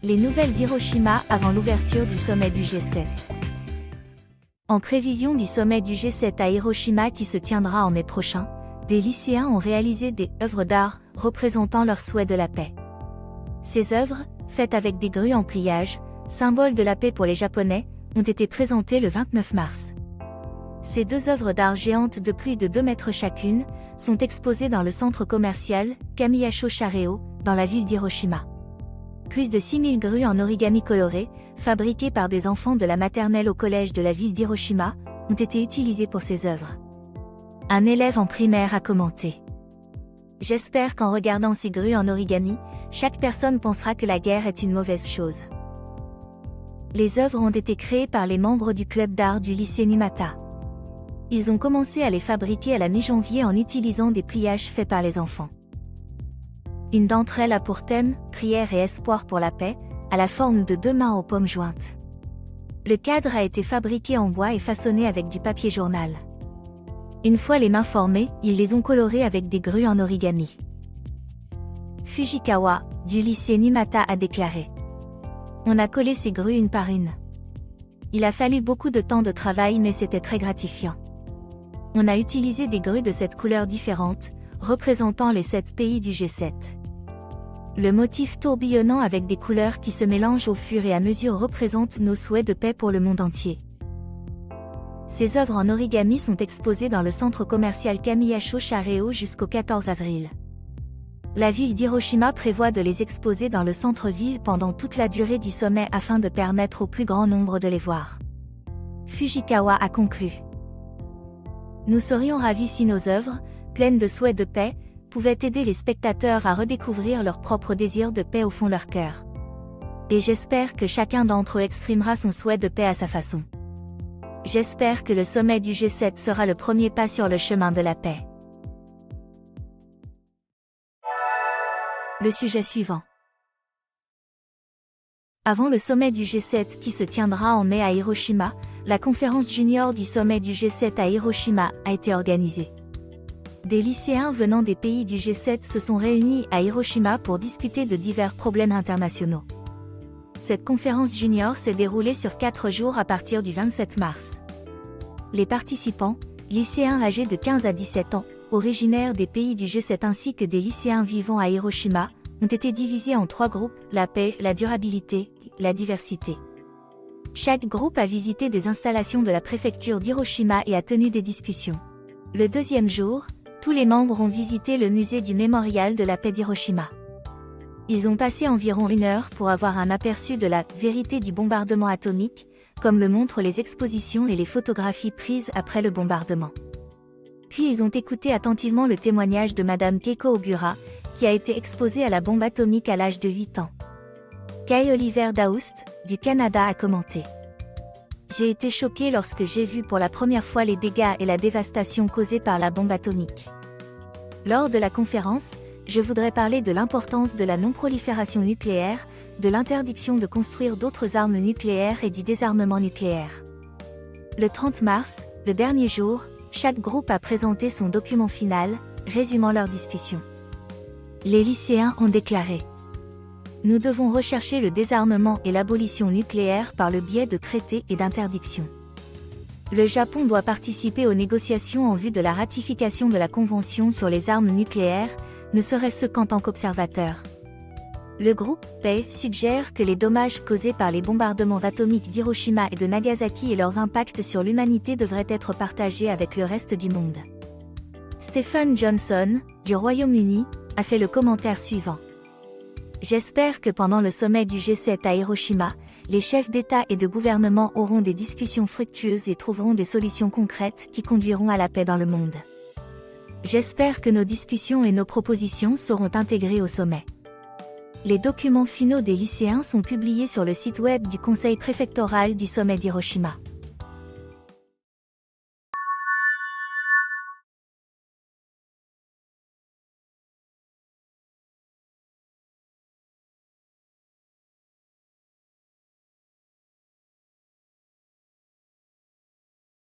Les nouvelles d'Hiroshima avant l'ouverture du sommet du G7. En prévision du sommet du G7 à Hiroshima qui se tiendra en mai prochain, des lycéens ont réalisé des œuvres d'art représentant leur souhait de la paix. Ces œuvres, faites avec des grues en pliage, symbole de la paix pour les Japonais, ont été présentées le 29 mars. Ces deux œuvres d'art géantes de plus de 2 mètres chacune, sont exposées dans le centre commercial Kamiyacho Shareo, dans la ville d'Hiroshima. Plus de 6000 grues en origami coloré, fabriquées par des enfants de la maternelle au collège de la ville d'Hiroshima, ont été utilisées pour ces œuvres. Un élève en primaire a commenté. J'espère qu'en regardant ces grues en origami, chaque personne pensera que la guerre est une mauvaise chose. Les œuvres ont été créées par les membres du club d'art du lycée Numata. Ils ont commencé à les fabriquer à la mi-janvier en utilisant des pliages faits par les enfants. Une d'entre elles a pour thème « Prière et espoir pour la paix », à la forme de 2 mains aux paumes jointes. Le cadre a été fabriqué en bois et façonné avec du papier journal. Une fois les mains formées, ils les ont colorées avec des grues en origami. Fujikawa, du lycée Numata a déclaré. On a collé ces grues une par une. Il a fallu beaucoup de temps de travail mais c'était très gratifiant. On a utilisé des grues de 7 couleurs différentes, représentant les 7 pays du G7. Le motif tourbillonnant avec des couleurs qui se mélangent au fur et à mesure représente nos souhaits de paix pour le monde entier. Ces œuvres en origami sont exposées dans le centre commercial Kamiyacho Shareo jusqu'au 14 avril. La ville d'Hiroshima prévoit de les exposer dans le centre-ville pendant toute la durée du sommet afin de permettre au plus grand nombre de les voir. Fujikawa a conclu. Nous serions ravis si nos œuvres, pleines de souhaits de paix, pouvaient aider les spectateurs à redécouvrir leur propre désir de paix au fond de leur cœur. Et j'espère que chacun d'entre eux exprimera son souhait de paix à sa façon. J'espère que le sommet du G7 sera le premier pas sur le chemin de la paix. Le sujet suivant. Avant le sommet du G7 qui se tiendra en mai à Hiroshima, la conférence junior du sommet du G7 à Hiroshima a été organisée. Des lycéens venant des pays du G7 se sont réunis à Hiroshima pour discuter de divers problèmes internationaux. Cette conférence junior s'est déroulée sur 4 jours à partir du 27 mars. Les participants, lycéens âgés de 15 à 17 ans, originaires des pays du G7 ainsi que des lycéens vivant à Hiroshima, ont été divisés en 3 groupes, la paix, la durabilité, la diversité. Chaque groupe a visité des installations de la préfecture d'Hiroshima et a tenu des discussions. Le deuxième jour, tous les membres ont visité le musée du mémorial de la paix d'Hiroshima. Ils ont passé environ 1 heure pour avoir un aperçu de la vérité du bombardement atomique, comme le montrent les expositions et les photographies prises après le bombardement. Puis ils ont écouté attentivement le témoignage de Madame Keiko Ogura, qui a été exposée à la bombe atomique à l'âge de 8 ans. Kay Oliver Daoust, du Canada a commenté. J'ai été choquée lorsque j'ai vu pour la première fois les dégâts et la dévastation causés par la bombe atomique. Lors de la conférence, je voudrais parler de l'importance de la non-prolifération nucléaire, de l'interdiction de construire d'autres armes nucléaires et du désarmement nucléaire. Le 30 mars, le dernier jour, chaque groupe a présenté son document final, résumant leur discussion. Les lycéens ont déclaré. Nous devons rechercher le désarmement et l'abolition nucléaire par le biais de traités et d'interdictions. Le Japon doit participer aux négociations en vue de la ratification de la Convention sur les armes nucléaires, ne serait-ce qu'en tant qu'observateur. Le groupe PAI suggère que les dommages causés par les bombardements atomiques d'Hiroshima et de Nagasaki et leurs impacts sur l'humanité devraient être partagés avec le reste du monde. Stephen Johnson, du Royaume-Uni, a fait le commentaire suivant. J'espère que pendant le sommet du G7 à Hiroshima, les chefs d'État et de gouvernement auront des discussions fructueuses et trouveront des solutions concrètes qui conduiront à la paix dans le monde. J'espère que nos discussions et nos propositions seront intégrées au sommet. Les documents finaux des lycéens sont publiés sur le site web du conseil préfectoral du sommet d'Hiroshima.